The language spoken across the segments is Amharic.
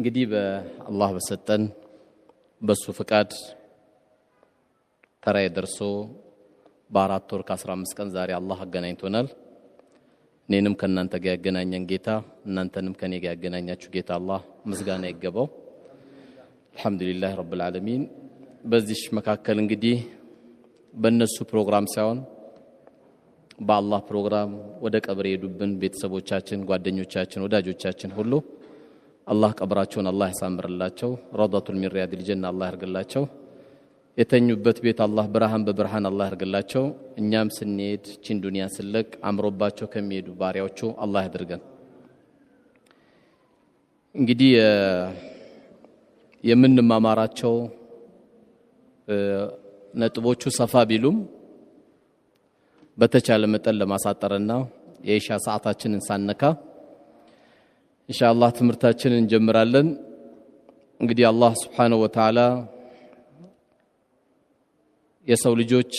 እንግዲህ በአላህ በሰጠን በሱ ፍቃድ ተራይ ደርሶ በአራት ወር ከ15 ቀን ዛሬ አላህ አገናኝቶናል። እኔንም ከናንተ ጋር ያገናኘን ጌታ እናንተንም ከኔ ጋር ያገናኛችሁ ጌታ አላህ ምስጋና ይገባው። አልহামዱሊላህ ረብል ዓለሚን። በዚህ መካከል እንግዲህ በእነሱ ፕሮግራም ሳይሆን በአላህ ፕሮግራም ወደ ቀብር የሄዱብን ቤተሰቦቻችን፣ ጓደኞቻችን፣ ወዳጆቻችን ሁሉ አላህ ቀብራቸውን አላህ ያሳምርላቸው። ረውዳቱል ሚን ሪያዲል ጀና አላህ ያርግላቸው። የተኙበት ቤት አላህ ብርሃን በብርሃን አላህ ያርግላቸው። እኛም ስንሄድ ቺን ዱንያ ስለቅ አምሮባቸው ከሚሄዱ ባሪያዎቹ አላህ ያድርገን። እንግዲህ የምንማማራቸው ነጥቦቹ ሰፋ ቢሉም በተቻለ መጠን ለማሳጠርና የኢሻ ሰዓታችንን ሳነካ ኢንሻአላህ ትምርታችንን እንጀምራለን። እንግዲህ አላህ Subhanahu Wa Ta'ala የሰው ልጆች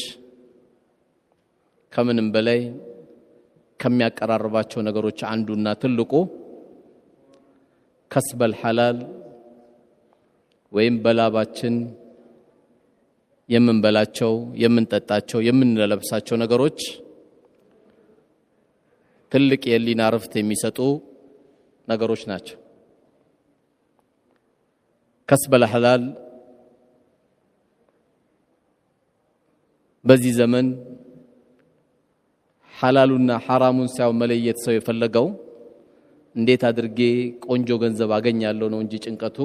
ከምንም በላይ ከሚያቀራርባቸው ነገሮች አንዱና ትልቁ ከስበል ሐላል ወይም በላባችን የምንበላቸው፣ የምንጠጣቸው፣ የምንለብሳቸው ነገሮች ትልቅ የሊና ረፍት የሚሰጡ ነገሮች ናቸው። ከስበል ሐላል በዚህ ዘመን ሐላሉና ሐራሙን ሳይሆን መለየት ሰው የፈለገው እንዴት አድርጌ ቆንጆ ገንዘብ አገኛለሁ ነው እንጂ ጭንቀቱ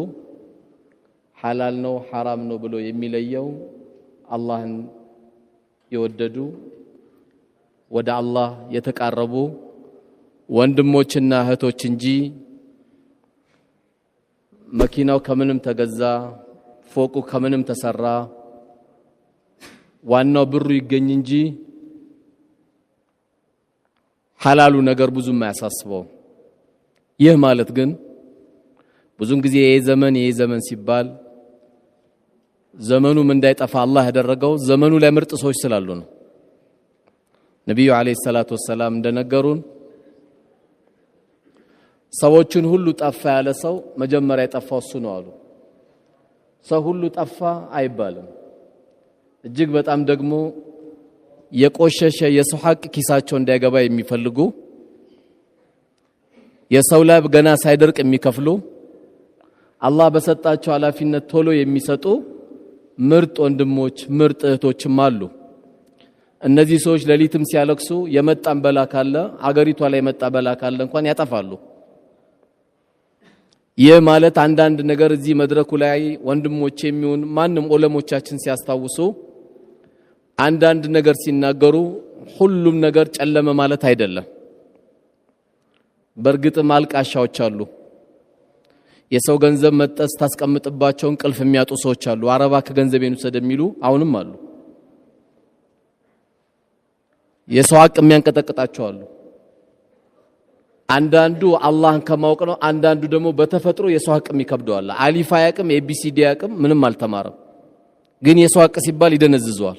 ሐላል ነው ሐራም ነው ብሎ የሚለየው አላህን የወደዱ ወደ አላህ የተቃረቡ ወንድሞችና እህቶች እንጂ መኪናው ከምንም ተገዛ፣ ፎቁ ከምንም ተሰራ፣ ዋናው ብሩ ይገኝ እንጂ ሐላሉ ነገር ብዙም አያሳስበው። ይህ ማለት ግን ብዙን ጊዜ የዘመን ሲባል ዘመኑም እንዳይጠፋ አላህ ያደረገው ዘመኑ ላይ ምርጥ ሰዎች ስላሉ ነው። ነብዩ አለይሂ ሰላቱ ወሰለም እንደነገሩን ሰዎችን ሁሉ ጠፋ ያለ ሰው መጀመሪያ የጠፋው እሱ ነው አሉ። ሰው ሁሉ ጠፋ አይባልም። እጅግ በጣም ደግሞ የቆሸሸ የሰው ሐቅ ኪሳቸው እንዳይገባ የሚፈልጉ የሰው ላብ ገና ሳይደርቅ የሚከፍሉ አላህ በሰጣቸው ኃላፊነት ቶሎ የሚሰጡ ምርጥ ወንድሞች ምርጥ እህቶችም አሉ። እነዚህ ሰዎች ሌሊትም ሲያለቅሱ የመጣን በላ ካለ አገሪቷ ላይ የመጣ በላ ካለ እንኳን ያጠፋሉ። ይህ ማለት አንዳንድ ነገር እዚህ መድረኩ ላይ ወንድሞች የሚሆን ማንም ዑለሞቻችን ሲያስታውሱ አንዳንድ ነገር ሲናገሩ ሁሉም ነገር ጨለመ ማለት አይደለም። በእርግጥም አልቃሻዎች አሉ። የሰው ገንዘብ መጠስ ታስቀምጥባቸው እንቅልፍ የሚያጡ ሰዎች አሉ። አረባ ከገንዘቤን ወሰደ የሚሉ አሁንም አሉ። የሰው ሐቅ የሚያንቀጠቅጣቸው አሉ። አንዳንዱ አላህን ከማወቅ ነው፣ አንዳንዱ ደግሞ በተፈጥሮ የሰው ሐቅ የሚከብደዋል። አሊፍ አያቅም፣ ኤቢሲዲ አያቅም፣ ምንም አልተማረም። ግን የሰው ሐቅ ሲባል ይደነዝዘዋል።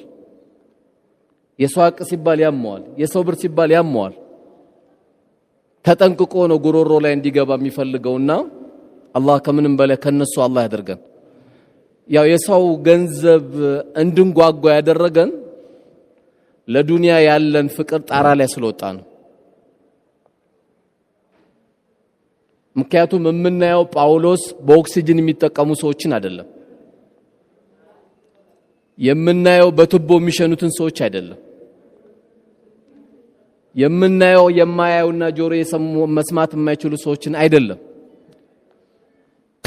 የሰው ሐቅ ሲባል ያመዋል። የሰው ብር ሲባል ያመዋል። ተጠንቅቆ ነው ጉሮሮ ላይ እንዲገባ የሚፈልገውና አላህ ከምንም በላይ ከነሱ አላህ ያደርገን። ያው የሰው ገንዘብ እንድንጓጓ ያደረገን ለዱንያ ያለን ፍቅር ጣራ ላይ ስለወጣ ነው። ምክንያቱም የምናየው ጳውሎስ በኦክሲጅን የሚጠቀሙ ሰዎችን አይደለም። የምናየው በቱቦ የሚሸኑትን ሰዎች አይደለም። የምናየው የማያዩና ጆሮ የሰሙ መስማት የማይችሉ ሰዎችን አይደለም።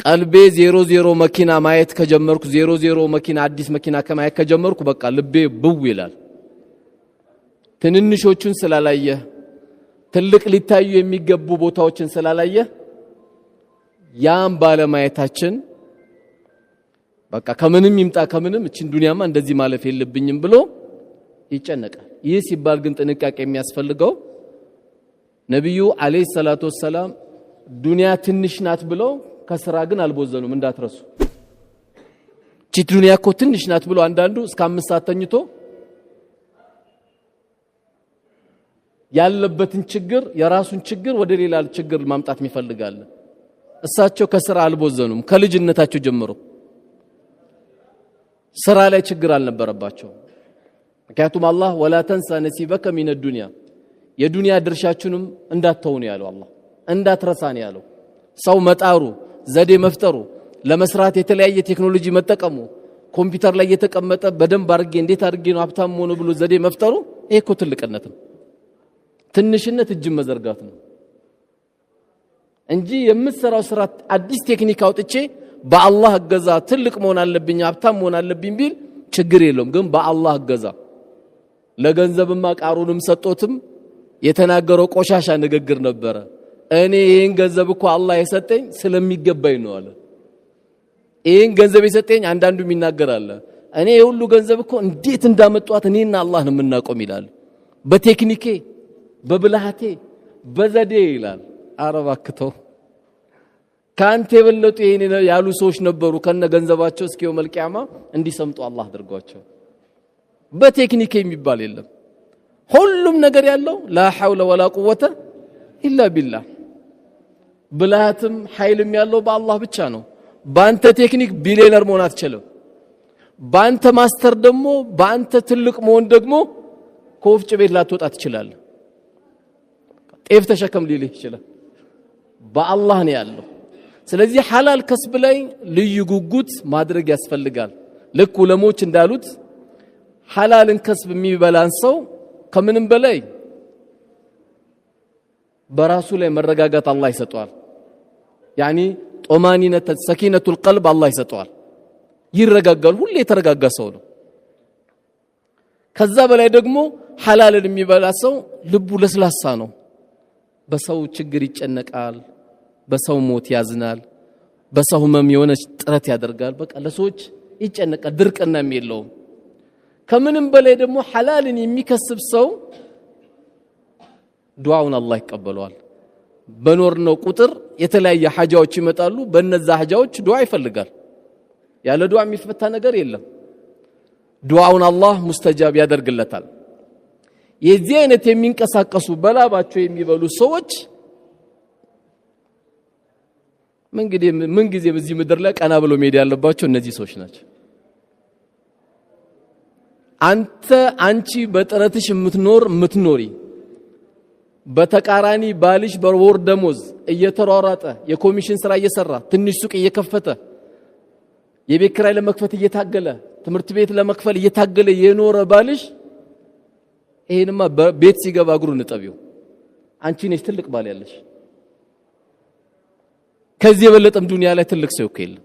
ቀልቤ 00 መኪና ማየት ከጀመርኩ 00 መኪና አዲስ መኪና ከማየት ከጀመርኩ በቃ ልቤ ብው ይላል። ትንንሾቹን ስላላየ ትልቅ ሊታዩ የሚገቡ ቦታዎችን ስላላየ ያን ባለማየታችን በቃ ከምንም ይምጣ ከምንም እቺን ዱንያማ እንደዚህ ማለፍ የለብኝም ብሎ ይጨነቃል። ይህ ሲባል ግን ጥንቃቄ የሚያስፈልገው ነብዩ አለይሂ ሰላቱ ወሰለም ዱንያ ትንሽ ናት ብለው ከስራ ግን አልቦዘኑም። እንዳትረሱ እቺ ዱንያ እኮ ትንሽ ናት ብሎ አንዳንዱ እስከ 5 ሰዓት ተኝቶ ያለበትን ችግር የራሱን ችግር ወደ ሌላ ችግር ማምጣት ይፈልጋል። እሳቸው ከስራ አልቦዘኑም ከልጅነታቸው ጀምሮ ስራ ላይ ችግር አልነበረባቸው ምክንያቱም አላህ ወላ ተንሳ ነሲበከ ሚነ ዱንያ የዱንያ ድርሻችሁንም እንዳትተው ነው ያለው አላህ እንዳትረሳ ነው ያለው ሰው መጣሩ ዘዴ መፍጠሩ ለመስራት የተለያየ ቴክኖሎጂ መጠቀሙ ኮምፒውተር ላይ የተቀመጠ በደንብ አድርጌ እንዴት አድርጌ ነው ሀብታም ሆኖ ብሎ ዘዴ መፍጠሩ ይሄ እኮ ትልቅነት ነው ትንሽነት እጅ መዘርጋት ነው እንጂ የምትሰራው ስራ አዲስ ቴክኒክ አውጥቼ በአላህ እገዛ ትልቅ መሆን አለብኝ ሀብታም መሆን አለብኝ ቢል ችግር የለውም ግን በአላህ እገዛ ለገንዘብማ ቃሩንም ሰጦትም የተናገረው ቆሻሻ ንግግር ነበረ እኔ ይሄን ገንዘብ እኮ አላህ የሰጠኝ ስለሚገባኝ ነው አለ ይሄን ገንዘብ የሰጠኝ አንዳንዱ ይናገራል እኔ የሁሉ ገንዘብ እኮ እንዴት እንዳመጣሁት እኔና አላህ ነው የምናቆም ይላል በቴክኒኬ በብልሃቴ በዘዴ ይላል አረባክተው ካንተ የበለጡ ይሄን ያሉ ሰዎች ነበሩ ከነ ገንዘባቸው እስኪው መልቂያማ እንዲሰምጡ አላህ አድርጓቸው በቴክኒክ የሚባል የለም ሁሉም ነገር ያለው ላ ሐውለ ወላ ቁወተ ኢላ ቢላህ ብልሃትም ኃይልም ያለው በአላህ ብቻ ነው ባንተ ቴክኒክ ቢሊየነር መሆን አትችልም ባንተ ማስተር ደግሞ ባንተ ትልቅ መሆን ደግሞ ኮፍጭ ቤት ላትወጣ ትችላለህ ጤፍ ተሸከም ሊልህ ይችላል በአላህ ነው ያለው ስለዚህ ሐላል ከስብ ላይ ልዩ ጉጉት ማድረግ ያስፈልጋል ልክ ዑለሞች እንዳሉት ሐላልን ከስብ የሚበላን ሰው ከምንም በላይ በራሱ ላይ መረጋጋት አላህ ይሰጠዋል ያኒ ጦማኒነት ሰኪነቱል ቀልብ አላህ ይሰጠዋል ይረጋጋል ሁሌ የተረጋጋ ሰው ነው ከዛ በላይ ደግሞ ሐላልን የሚበላ ሰው ልቡ ለስላሳ ነው በሰው ችግር ይጨነቃል በሰው ሞት ያዝናል በሰው ህመም የሆነ ጥረት ያደርጋል በቃ ለሰዎች ይጨነቃል ድርቅና የሚለው ከምንም በላይ ደግሞ ሐላልን የሚከስብ ሰው ዱዓውን አላህ ይቀበለዋል በኖርነው ቁጥር የተለያየ ሐጃዎች ይመጣሉ በእነዛ ሐጃዎች ዱዓ ይፈልጋል ያለ ዱዓ የሚፈታ ነገር የለም ዱዓውን አላህ ሙስተጃብ ያደርግለታል የዚህ አይነት የሚንቀሳቀሱ በላባቸው የሚበሉ ሰዎች ምን ጊዜ በዚህ ምድር ላይ ቀና ብሎ ሜዳ ያለባቸው እነዚህ ሰዎች ናቸው አንቺ በጥረትሽ ምትኖሪ በተቃራኒ ባልሽ በወር ደሞዝ እየተሯሯጠ የኮሚሽን ስራ እየሰራ ትንሽ ሱቅ እየከፈተ የቤት ኪራይ ለመክፈት እየታገለ ትምህርት ቤት ለመክፈል እየታገለ የኖረ ባልሽ ይሄንማ ቤት ሲገባ እግሩን ንጠቢው አንቺ ነሽ ትልቅ ባል ያለሽ ከዚህ የበለጠም ዱንያ ላይ ትልቅ ሰው የለም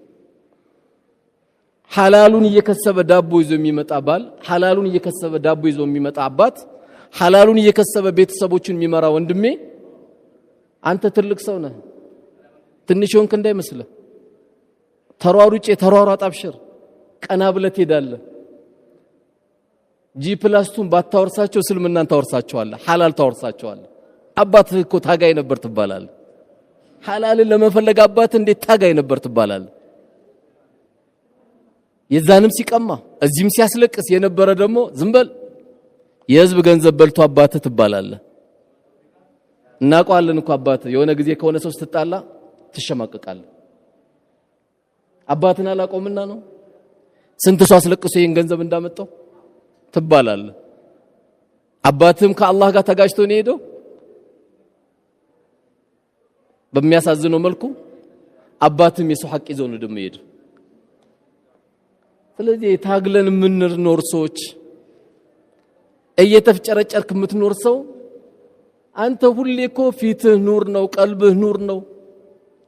ሐላሉን እየከሰበ ዳቦ ይዞ የሚመጣ ባል ሐላሉን እየከሰበ ዳቦ ይዞ የሚመጣ አባት ሐላሉን እየከሰበ ቤተሰቦችን የሚመራ ወንድሜ አንተ ትልቅ ሰው ነህ ትንሽ ሆንክ እንዳይመስልህ ተሯሯጥ አብሽር ቀና ብለህ ትሄዳለህ ጂ+2 ባታወርሳቸው እስልምናን ታወርሳቸዋለህ ሐላል ታወርሳቸዋለህ አባትህ እኮ ታጋይ ነበር ትባላለህ ሐላልን ለመፈለግ አባት እንዴት ታጋይ ነበር ትባላለህ የዛንም ሲቀማ እዚህም ሲያስለቅስ የነበረ ደግሞ ዝምበል የህዝብ ገንዘብ በልቶ አባትህ ትባላለህ እናቋለን እኮ አባትህ የሆነ ጊዜ ከሆነ ሰው ስትጣላ ትሸማቀቃለህ አባትህን አላቆምና ነው ስንት ሰው አስለቅሶ ይሄን ገንዘብ እንዳመጣው ትባላለህ አባትህም ከአላህ ጋር ተጋጭቶ ነው ሄደው በሚያሳዝነው መልኩ አባትህም የሰው ሐቅ ይዘው ነው ደሞ ሄደው ስለዚህ ታግለን የምንኖር ሰዎች እየተፍጨረጨርክ የምትኖር ሰው አንተ ሁሌ እኮ ፊትህ ኑር ነው ቀልብህ ኑር ነው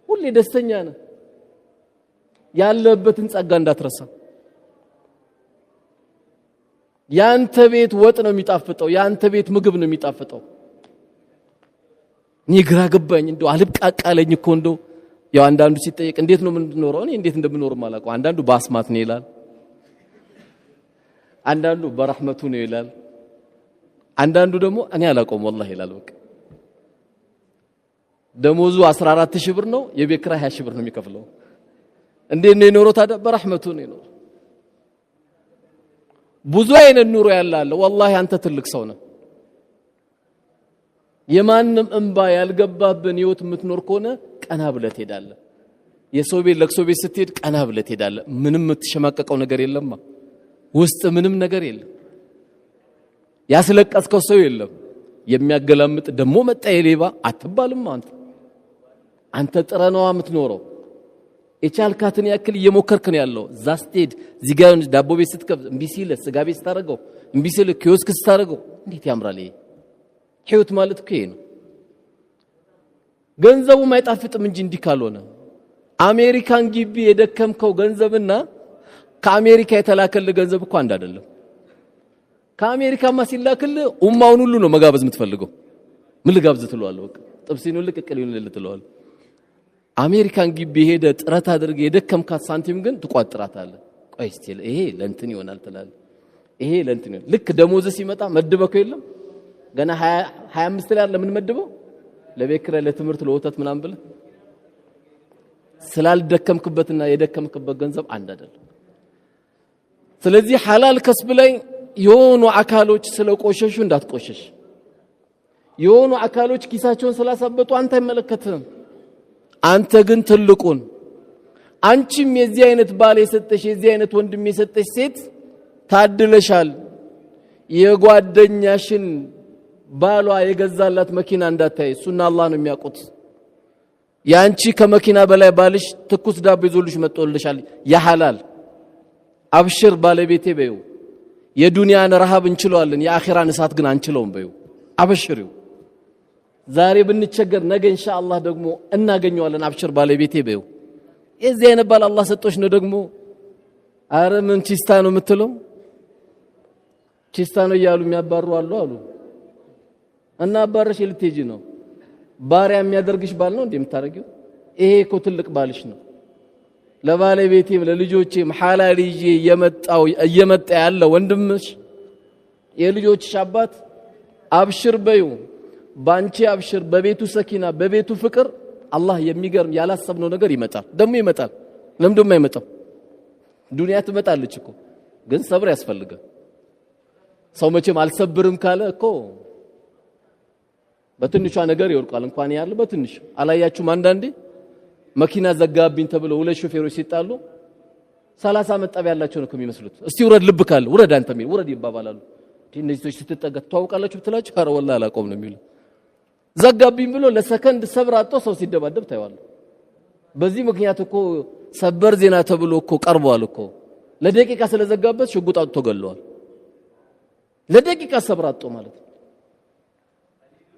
ሁሌ ደስተኛ ነህ ያለበትን ጸጋ እንዳትረሳ ያንተ ቤት ወጥ ነው የሚጣፍጠው ያንተ ቤት ምግብ ነው የሚጣፍጠው ንግራ ገባኝ እንደው አልብቃቃለኝ እኮ እንደው ያው አንዳንዱ ሲጠየቅ እንዴት ነው የምንኖረው እኔ እንዴት እንደምኖር ማላውቀው አንዳንዱ በአስማት ነው ይላል አንዳንዱ በረህመቱ ነው ይላል አንዳንዱ ደግሞ እኔ አላውቀውም والله ይላል በቃ ደሞዙ 14000 ብር ነው የቤት ኪራይ 20000 ብር ነው የሚከፍለው እንዴት ነው የኖረው ታዲያ በረህመቱ ነው የኖረው ብዙ አይነት ኑሮ ያላለ والله አንተ ትልቅ ሰው ነህ የማንም እንባ ያልገባብን ህይወት የምትኖር ከሆነ ቀና ብለህ ትሄዳለህ የሰው ቤት ለቅሶ ቤት ስትሄድ ቀና ብለህ ትሄዳለህ ምንም የምትሸማቀቀው ነገር የለም ውስጥ ምንም ነገር የለም ያስለቀስከው ሰው የለም የሚያገላምጥ ደሞ መጣ የሌባ አትባልም አንተ ጥረነዋ የምትኖረው የቻልካትን ያክል እየሞከርክ ነው ያለው ዛስቴድ ዚጋውን ዳቦ ቤት ስትከብ እምቢ ሲል ስጋ ቤት ስታረገው እምቢ ሲል ኪዮስክ ስታረገው እንዴት ያምራል ይሄ ህይወት ማለት እኮ ይሄ ነው ገንዘቡ ማይጣፍጥም እንጂ እንዲህ ካልሆነ አሜሪካን ግቢ የደከምከው ገንዘብና ከአሜሪካ የተላከለ ገንዘብ እኮ አንድ አይደለም ከአሜሪካማ ሲላክል ኡማውን ሁሉ ነው መጋበዝ የምትፈልገው ምን ልጋብዝ ትለዋለህ በቃ ጥብሲኑን ልቅቅል ልትለዋለህ አሜሪካን ግቢ ሄደ ጥረት አድርገህ የደከምካት ሳንቲም ግን ትቋጥራታለህ ቆይ እስቲ ይሄ ለእንትን ይሆናል ትላለህ ይሄ ለእንትን ይሆናል ልክ ደሞዝ ሲመጣ መድበከው የለም ገና 25 ላይ ለምን መድበው ለቤክረ ለትምህርት ለወተት ምናምን ብለህ ስላልደከምክበትና የደከምክበት ገንዘብ አንድ አይደለም ስለዚህ ሐላል ከስብ ላይ የሆኑ አካሎች ስለቆሸሹ እንዳትቆሸሽ የሆኑ አካሎች ኪሳቸውን ስላሳበጡ አንተ አይመለከትም አንተ ግን ትልቁን አንቺም የዚህ አይነት ባል የሰጠሽ የዚህ አይነት ወንድም የሰጠሽ ሴት ታድለሻል የጓደኛሽን ባሏ የገዛላት መኪና እንዳታይ ሱና አላህ ነው የሚያውቁት ያንቺ ከመኪና በላይ ባልሽ ትኩስ ዳቦ ይዞልሽ መጥቶልሻል ያ ሐላል አብሽር ባለቤቴ በዩ የዱንያን ረሃብ እንችለዋለን የአኺራን እሳት ግን አንችለውም በዩ አብሽሪው ዛሬ ብንቸገር ነገ ኢንሻአላህ ደግሞ እናገኘዋለን አብሽር ባለቤቴ በዩ የዚህ አይነት ባል አላህ ሰጥቶሽ ነው ደግሞ አረ ምን ቺስታ ነው የምትለው ቺስታ ነው እያሉ የሚያባሩ አሉ እና አባረሽ ልትሄጂ ነው ባሪያ የሚያደርግሽ ባል ነው እንደምታረጊው ይሄ እኮ ትልቅ ባልሽ ነው ለባለቤቴም ለልጆቼም ሐላል ይዤ እየመጣ ያለ ወንድምሽ የልጆችሽ አባት አብሽር በዩ ባንቺ አብሽር በቤቱ ሰኪና በቤቱ ፍቅር አላህ የሚገርም ያላሰብነው ነገር ይመጣል ደሞ ይመጣል ለምንድነው የማይመጣው ዱንያ ትመጣለች እኮ ግን ሰብር ያስፈልጋል ሰው መቼም አልሰብርም ካለ እኮ በትንሿ ነገር ይወርቃል እንኳን ያለ በትንሽ አላያችሁም አንዳንዴ መኪና ዘጋብኝ ተብሎ ሁለት ሾፌሮች ሲጣሉ 30 መጣብ ያላቸው ነው የሚመስሉት እስቲ ውረድ ልብ ካለ ውረድ አንተ ሚል ውረድ ይባባላሉ እነዚህ ሰዎች ስትጠጋ ተዋውቃላችሁ ብትላችሁ አረ ወላሂ አላቆም ነው የሚሉ ዘጋብኝ ብሎ ለሰከንድ ሰብር አጥቶ ሰው ሲደባደብ ታይዋል በዚህ ምክንያት እኮ ሰበር ዜና ተብሎ እኮ ቀርቧል እኮ ለደቂቃ ስለዘጋበት ሽጉጥ አጥቶ ገለዋል ለደቂቃ ሰብር አጥቶ ማለት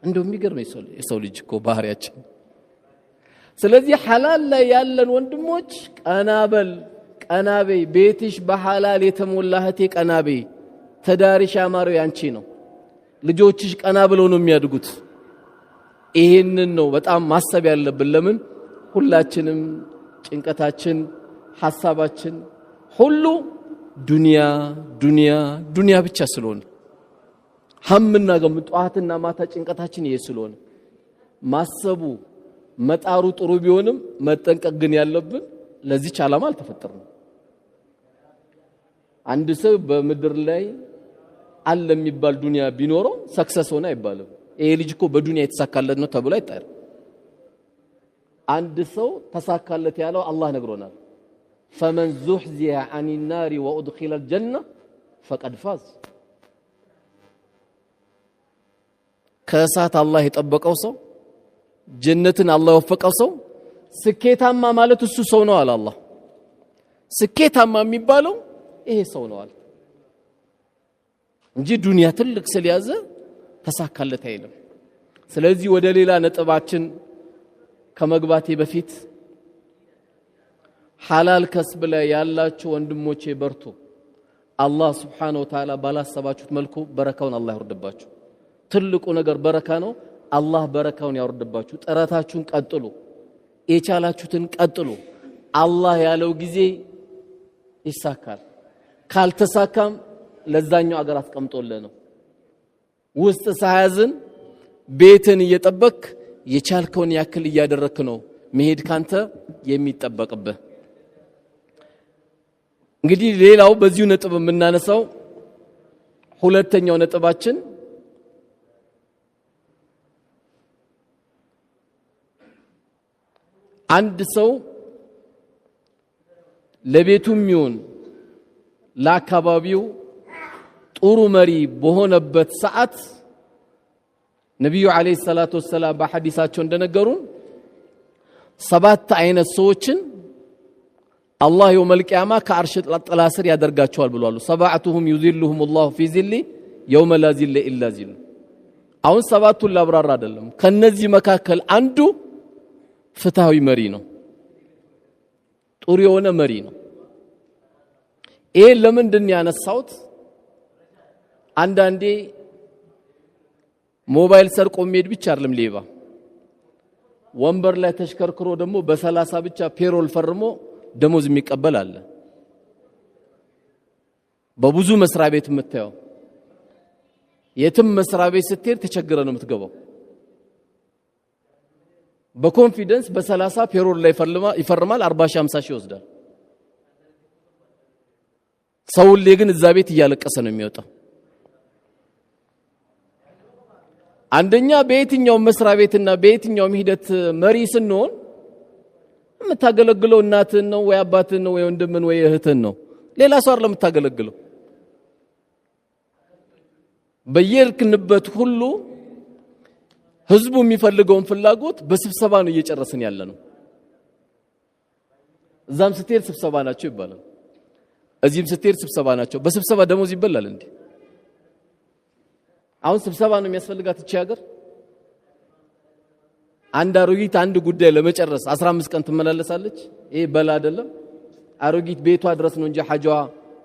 እንደው የሚገርም የሰው ልጅ እኮ ባህሪያችን ስለዚህ ሐላል ላይ ያለን ወንድሞች ቀናበይ ቤትሽ በሐላል የተሞላህቴ ቀናበይ ተዳሪሽ ያማረው ያንቺ ነው ልጆችሽ ቀና ብለው ነው የሚያድጉት ይሄንን ነው በጣም ማሰብ ያለብን ለምን ሁላችንም ጭንቀታችን ሐሳባችን ሁሉ ዱንያ ብቻ ስለሆነ ሐምና ገምጧትና ማታ ጭንቀታችን ይሄ ስለሆነ ማሰቡ መጣሩ ጥሩ ቢሆንም መጠንቀቅ ግን ያለብን ለዚህ ዓላማ አልተፈጠርንም አንድ ሰው በመድር ላይ አለ የሚባል ዱንያ ቢኖረው ሰክሰስ ሆነ አይባልም ይሄ ልጅ እኮ በዱንያ የተሳካለት ነው ተብሎ አይጣር አንድ ሰው ተሳካለት ያለው አላህ ነግሮናል فمن زحزح عن النار وادخل الجنه فقد فاز ከእሳት አላህ የጠበቀው ሰው ጀነትን አላህ ወፈቀው ሰው ስኬታማ ማለት እሱ ሰው ነው አለ አላህ ስኬታማ የሚባለው ይሄ ሰው ነው አለ እንጂ ዱንያ ትልቅ ስለያዘ ተሳካለት አይልም ስለዚህ ወደ ሌላ ነጥባችን ከመግባቴ በፊት ሐላል ከስብ ላይ ያላችሁ ወንድሞቼ በርቱ አላህ Subhanahu Wa Ta'ala ባላሰባችሁት መልኩ በረካውን አላህ ያወርድባችሁ ትልቁ ነገር በረካ ነው አላህ በረካውን ያወርድባችሁ ጥረታችሁን ቀጥሉ የቻላችሁትን ቀጥሉ አላህ ያለው ጊዜ ይሳካል ካልተሳካም ለዛኛው አገር አስቀምጦልህ ነው ውስጥ ሳያዝን ቤትን እየጠበቅ የቻልከውን ያክል እያደረክ ነው መሄድ ካንተ የሚጠበቅብህ እንግዲህ ሌላው በዚሁ ነጥብ የምናነሳው ሁለተኛው ነጥባችን አንድ ሰው ለቤቱም ይሁን ለአካባቢው ጥሩ መሪ በሆነበት ሰዓት ነብዩ አለይሂ ሰላቱ ወሰለም በሐዲሳቸው እንደነገሩን 7 አይነት ሰዎችን አላህ የውመል ቂያማ ከአርሽ ጥላ ስር ያደርጋቸዋል ብለዋል። ሰባዓቱሁም ይዚልሁም الله في ظل يوم لا ظل الا ظله። አሁን 7ቱን ላብራራ አይደለም። ከነዚህ መካከል አንዱ ፍትሃዊ መሪ ነው። ጥሩ የሆነ መሪ ነው። ይሄ ለምንድን ያነሳውት? አንዳንዴ ሞባይል ሰርቆ የሚሄድ ብቻ አይደለም ሌባ፣ ወንበር ላይ ተሽከርክሮ ደግሞ በ30 ብቻ ፔሮል ፈርሞ ደሞዝ የሚቀበል አለ። በብዙ መስሪያ ቤት የምታየው የትም መስሪያ ቤት ስትሄድ ተቸግረ ነው የምትገባው። በኮንፊደንስ በ30 ፔሮል ላይ ይፈርማል፣ 40-50 ሺህ ይወስዳል። ሰው ግን እዛ ቤት እያለቀሰ ነው የሚወጣው። አንደኛ በየትኛው መስሪያ ቤትና በየትኛው ሂደት መሪ ስንሆን የምታገለግለው እናትን ነው ወይ አባትን ነው ወይ ወንድምን ወይ እህትን ነው። ሌላ ሰው አይደለም የምታገለግለው። በየልክንበት ሁሉ ህዝቡ የሚፈልገውን ፍላጎት በስብሰባ ነው እየጨረስን ያለ ነው። እዛም ስትሄድ ስብሰባ ናቸው ይባላል፣ እዚህም ስትሄድ ስብሰባ ናቸው። በስብሰባ ደሞዝ ይበላል እንዴ? አሁን ስብሰባ ነው የሚያስፈልጋት እቺ ሀገር? አንድ አሮጊት አንድ ጉዳይ ለመጨረስ 15 ቀን ትመላለሳለች። ይሄ በላ አይደለም? አሮጊት ቤቷ ድረስ ነው እንጂ ሐጃዋ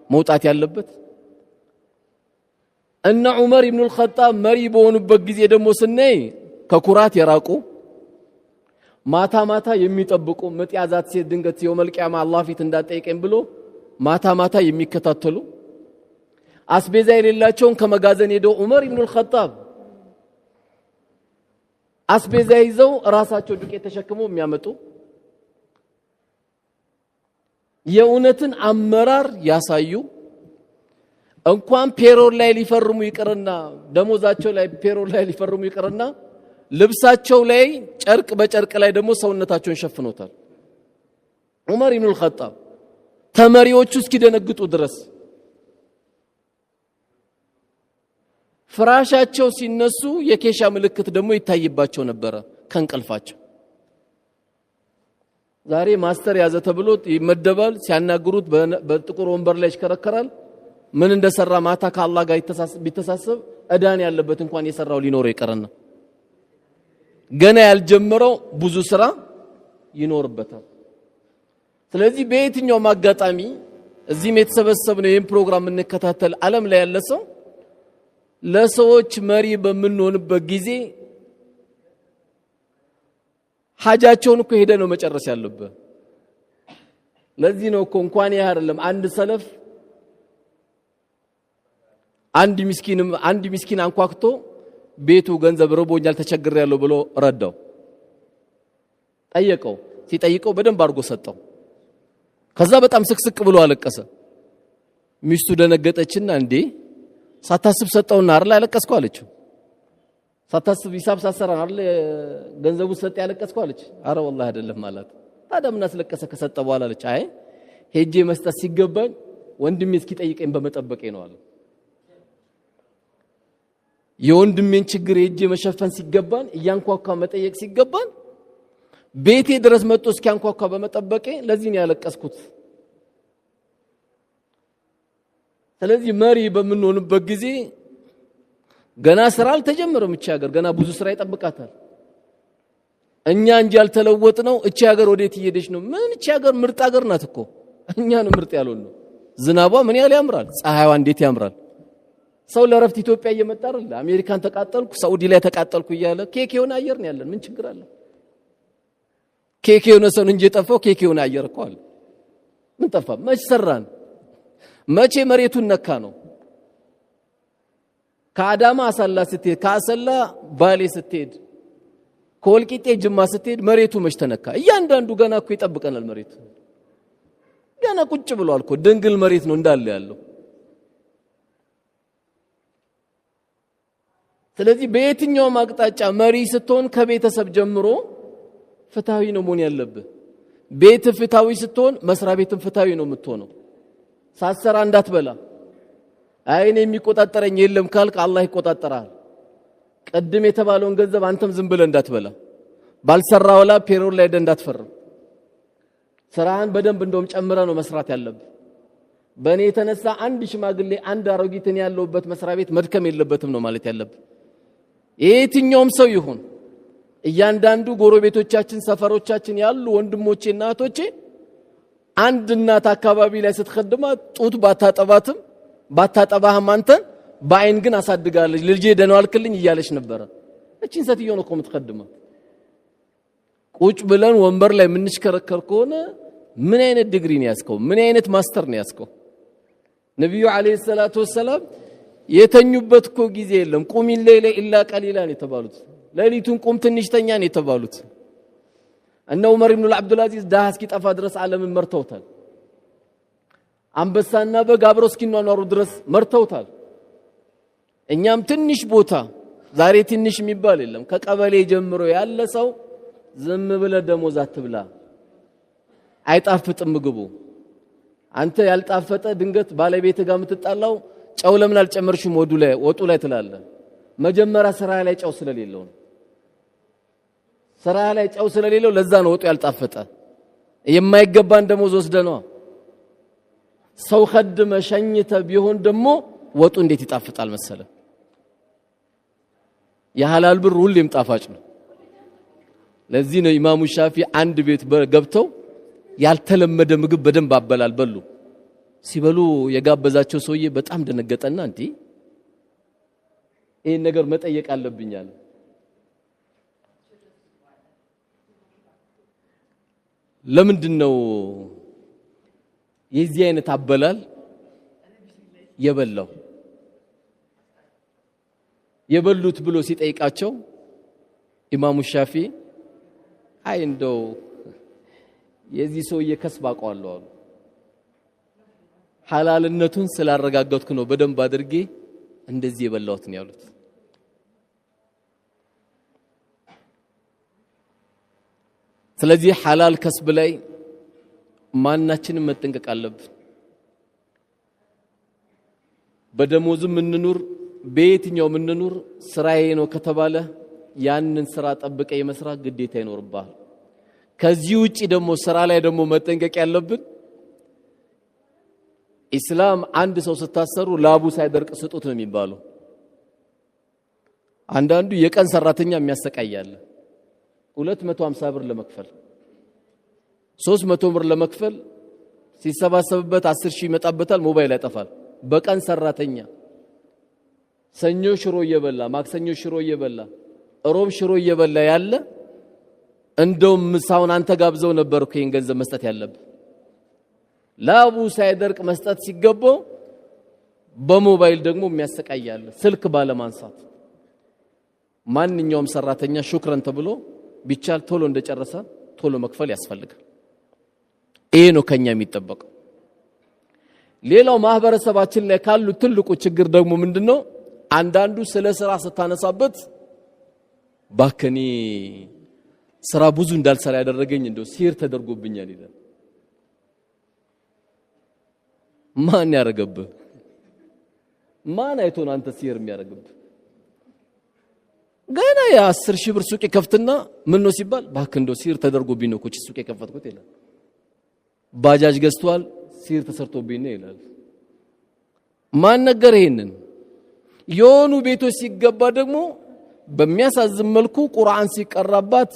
መውጣት ያለበት። እነ ዑመር ኢብኑ አልኸጣብ መሪ በሆኑበት ጊዜ ደግሞ ስናይ ከኩራት የራቁ ማታ ማታ የሚጠብቁ ምጥ ያዛት ሴት ድንገት የውመል ቂያማ አላህ ፊት እንዳጠይቀኝ ብሎ ማታ ማታ የሚከታተሉ አስቤዛ የሌላቸውን ከመጋዘን ሄደው ዑመር ኢብኑ አልኸጣብ አስቤዛ ይዘው ራሳቸው ዱቄት ተሸክመው የሚያመጡ የእውነትን አመራር ያሳዩ። እንኳን ፔሮል ላይ ሊፈርሙ ይቀርና ደሞዛቸው ላይ ፔሮል ላይ ሊፈርሙ ይቀርና ልብሳቸው ላይ ጨርቅ በጨርቅ ላይ ደግሞ ሰውነታቸውን ሸፍኖታል። ዑመር ኢብኑ አልኸጣብ ተመሪዎቹ እስኪደነግጡ ድረስ ፍራሻቸው ሲነሱ የኬሻ ምልክት ደግሞ ይታይባቸው ነበር ከንቀልፋቸው። ዛሬ ማስተር ያዘ ተብሎ ይመደባል። ሲያናግሩት በጥቁር ወንበር ላይ ይሽከረከራል። ምን እንደሰራ ማታ ከአላህ ጋር ቢተሳሰብ እዳን ያለበት እንኳን የሰራው ሊኖር ይቀርና ገና ያልጀመረው ብዙ ስራ ይኖርበታል። ስለዚህ በየትኛው ማጋጣሚ እዚህም የተሰበሰብነው ይሄን ፕሮግራም እንከታተል ዓለም ላይ ያለ ሰው ለሰዎች መሪ በመንሆንበት ጊዜ ሐጃቸውን እኮ ሄደ ነው መጨረስ ያለበት። ለዚህ ነው እኮ እንኳን ይሄ አይደለም አንድ ሰለፍ አንድ ምስኪን አንኳክቶ ቤቱ ገንዘብ ርቦኛል ተቸግሬያለሁ ብሎ ረዳው። ጠየቀው። ሲጠይቀው በደንብ አድርጎ ሰጠው። ከዛ በጣም ስቅስቅ ብሎ አለቀሰ። ሚስቱ ደነገጠችና እንዴ ሳታስብ ሰጠውና አይደል ያለቀስከው አለችው። ሳታስብ ሂሳብ ሳሰራ አይደል ገንዘቡ ሰጠ ያለቀስከው አለች። አረ والله አይደለም ማለት። ታዲያ ምን አስለቀሰ ከሰጠ በኋላ አለች። አይ ሄጄ መስጠት ሲገባኝ ወንድሜ እስኪጠይቀኝ በመጠበቄ ነው አለ። የወንድሜን ችግር ሄጄ መሸፈን ሲገባን እያንኳኳ መጠየቅ ሲገባን ቤቴ ድረስ መጥቶ እስኪያንኳኳ በመጠበቄ ለዚህ ነው ያለቀስኩት። ስለዚህ መሪ በመንሆንበት ጊዜ ገና ስራ አልተጀመረም። እቺ ሀገር ገና ብዙ ስራ ይጠብቃታል። እኛ እንጂ ያልተለወጥነው እቺ ሀገር ወዴት እየሄደች ነው? ምን እቺ ሀገር ምርጥ ሀገር ናት እኮ። እኛ ነው ምርጥ ያልሆነው። ዝናቧ ምን ያህል ያምራል፣ ፀሐይዋ እንዴት ያምራል። ሰው ለረፍት ኢትዮጵያ እየመጣ አይደል? አሜሪካን ተቃጠልኩ፣ ሳውዲ ላይ ተቃጠልኩ እያለ ኬክ የሆነ አየር ነው ያለን። ምን ችግር አለ? ኬክ የሆነ ሰው እንጂ የጠፋው ኬክ የሆነ አየር እኮ አለ። ምን ጠፋ? መች ሰራን? መቼ መሬቱን ነካ ነው? ከአዳማ አሰላ ስትሄድ፣ ከአሰላ ባሌ ስትሄድ፣ ከወልቂጤ ጅማ ስትሄድ መሬቱ መች ተነካ? እያንዳንዱ ገና እኮ ይጠብቀናል። መሬቱ ገና ቁጭ ብሏል እኮ ድንግል መሬት ነው እንዳለ ያለው። ስለዚህ በየትኛው አቅጣጫ መሪ ስትሆን ከቤተሰብ ጀምሮ ፍትሃዊ ነው መሆን ያለብህ። ቤት ፍታዊ ስትሆን መስሪያ ቤትም ፍታዊ ነው የምትሆነው ሳሰራ እንዳትበላ አይኔ የሚቆጣጠረኝ የለም ካልክ አላህ ይቆጣጠራል ቀድም የተባለውን ገንዘብ አንተም ዝም ብለህ እንዳትበላ ባልሰራ ወላ ፔሮል ላይ እንዳትፈርም ስራህን በደንብ እንደውም ጨምረ ነው መስራት ያለብህ በእኔ የተነሳ አንድ ሽማግሌ አንድ አሮጊትን ያለውበት መስሪያ ቤት መድከም የለበትም ነው ማለት ያለብህ የትኛውም ሰው ይሁን እያንዳንዱ ጎረቤቶቻችን ሰፈሮቻችን ያሉ ወንድሞቼና እህቶቼ አንድ እናት አካባቢ ላይ ስትخدማ ጡት ባታጠባህም አንተን በአይን ግን አሳድጋለች ልጄ ደህና ዋልክልኝ እያለች ነበር እቺን ሰትዮ ነው የምትخدመው ቁጭ ብለን ወንበር ላይ ምንሽከረከር ከሆነ ምን አይነት ዲግሪ ነው ያስከው ምን አይነት ማስተር ነው ያስከው ነብዩ አለይሂ ሰላቱ ወሰለም የተኙበት እኮ ጊዜ የለም ቁም ኢለይለ ኢላ ቀሊላን የተባሉት ለሊቱን ቁም ትንሽ ተኛ ነው የተባሉት እነ ዑመር ኢብኑ አብዱል አዚዝ ዳህ እስኪጠፋ ድረስ ዓለምን መርተውታል አንበሳና በግ አብረው እስኪኗኗሩ ድረስ መርተውታል እኛም ትንሽ ቦታ ዛሬ ትንሽ የሚባል የለም ከቀበሌ ጀምሮ ያለ ሰው ዝም ብለ ደሞዝ አትብላ አይጣፍጥም ምግቡ አንተ ያልጣፈጠ ድንገት ባለቤት ጋር የምትጣላው ጨው ለምን አልጨመርሽም ወጡ ላይ ትላለ መጀመሪያ ስራ ላይ ጨው ስለሌለው ነው ስራ ላይ ጨው ስለሌለው ለዛ ነው ወጡ ያልጣፈጠ የማይገባን ደሞዝ ወስደነው ሰው خدመ ሸኝተ ቢሆን ደሞ ወጡ እንዴት ይጣፍጣል መሰለ የሐላል ብር ሁሌም ጣፋጭ ነው ለዚህ ነው ኢማሙ ሻፊ አንድ ቤት ገብተው ያልተለመደ ምግብ በደንብ አበላል በሉ ሲበሉ የጋበዛቸው ሰውዬ በጣም ደነገጠና እንዴ ይሄን ነገር መጠየቅ አለብኛል ለምንድነው የዚህ አይነት አበላል የበሉት ብሎ ሲጠይቃቸው ኢማሙ ሻፊ አይ እንደው የዚህ ሰውዬ ከስባቀዋለሁ አሉ ሐላልነቱን ስላረጋጋጥኩ ነው በደንብ አድርጌ እንደዚህ የበላሁት ነው ያሉት ስለዚህ ሐላል ከስብ ላይ ማናችንም መጠንቀቅ አለብን በደሞዝም እንኑር በየትኛው እንኑር ስራዬ ነው ከተባለ ያንን ስራ ጠብቀ የመስራት ግዴታ ይኖርባል ከዚህ ውጪ ደግሞ ስራ ላይ ደግሞ መጠንቀቅ ያለብን ኢስላም አንድ ሰው ስታሰሩ ላቡ ሳይደርቅ ስጡት ነው የሚባለው አንዳንዱ የቀን ሰራተኛ የሚያሰቃያል 250 ብር ለመክፈል 300 ብር ለመክፈል ሲሰባሰብበት 10 ሺህ ይመጣበታል ሞባይል ያጠፋል በቀን ሰራተኛ ሰኞ ሽሮ እየበላ ማክሰኞ ሽሮ እየበላ ሮብ ሽሮ እየበላ ያለ እንደውም ምሳውን አንተ ጋብዘው ነበር እኮ ይሄን ገንዘብ መስጠት ያለብህ ላቡ ሳይደርቅ መስጠት ሲገባው በሞባይል ደግሞ የሚያሰቃያል ስልክ ባለማንሳት ማንኛውም ሰራተኛ ሹክራን ተብሎ ቢቻል ቶሎ እንደጨረሰ ቶሎ መክፈል ያስፈልጋል ይሄ ነው ከኛ የሚጠበቀው ሌላው ማህበረሰባችን ላይ ካሉ ትልቁ ችግር ደግሞ ምንድነው አንዳንዱ ስለ ስራ ስታነሳበት ባከኒ ስራ ብዙ እንዳልሰራ ያደረገኝ እንደው ሲር ተደርጎብኛል ይላል ማን ያረጋብህ ማን አይቶ ነው አንተ ሲር የሚያረጋብህ ገና ያ10 ሺህ ብር ሱቅ ከፍትና ምን ነው ሲባል ባክ እንደው ሲር ተደርጎብኝ ነው እኮ ሱቅ የከፈትኩት ይላል ባጃጅ ገዝቷል ሲር ተሰርቶብኝ ነው ይላል ማን ነገር ይሄንን የሆኑ ቤቶች ሲገባ ደግሞ በሚያሳዝን መልኩ ቁርአን ሲቀራባት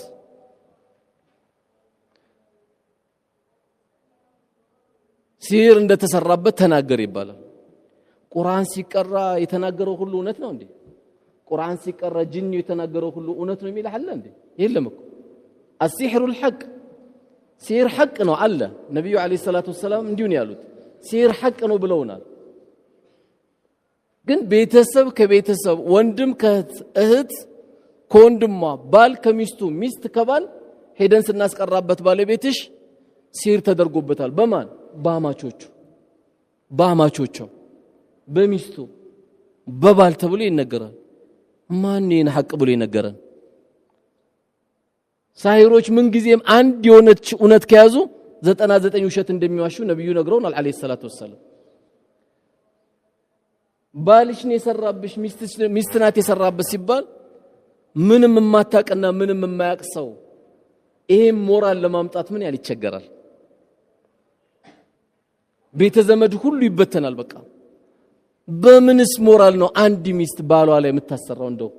ሲር እንደተሰራበት ተናገር ይባላል ቁርአን ሲቀራ የተናገረው ሁሉ እውነት ነው እንዴ ቁርአን ሲቀራ ጂኒ የተናገረው ሁሉ እውነት ነው የሚል አለ እንዴ የለም እኮ السحر الحق ሲር ሐቅ ነው አለ ነብዩ አለይሂ ሰላቱ ወሰለም እንዲሁ ነው ያሉት ሲር ሐቅ ነው ብለውናል ግን ቤተሰብ ከቤተሰብ ወንድም ከእህት ከወንድሟ ባል ከሚስቱ ሚስት ከባል ሄደን ስናስቀራበት ባለቤትሽ ሲር ተደርጎበታል በማን ባማቾቹ በሚስቱ በባል ተብሎ ይነገራል ማን ይሄን ሐቅ ብሎ ይነገራል ሳሂሮች ምን ጊዜም አንድ የሆነች እውነት ከያዙ 99 ውሸት እንደሚዋሹ ነብዩ ነግረውናል አለይሂ ሰላቱ ወሰለም ባልሽን የሰራብሽ ሚስትናት የሰራበት ሲባል ምንም ማታቀና ምንም የማያቅሰው ይሄ ሞራል ለማምጣት ምን ያህል ይቸገራል ቤተ ዘመድ ሁሉ ይበተናል በቃ በምንስ ሞራል ነው አንድ ሚስት ባሏ ላይ የምታሰራው እንደው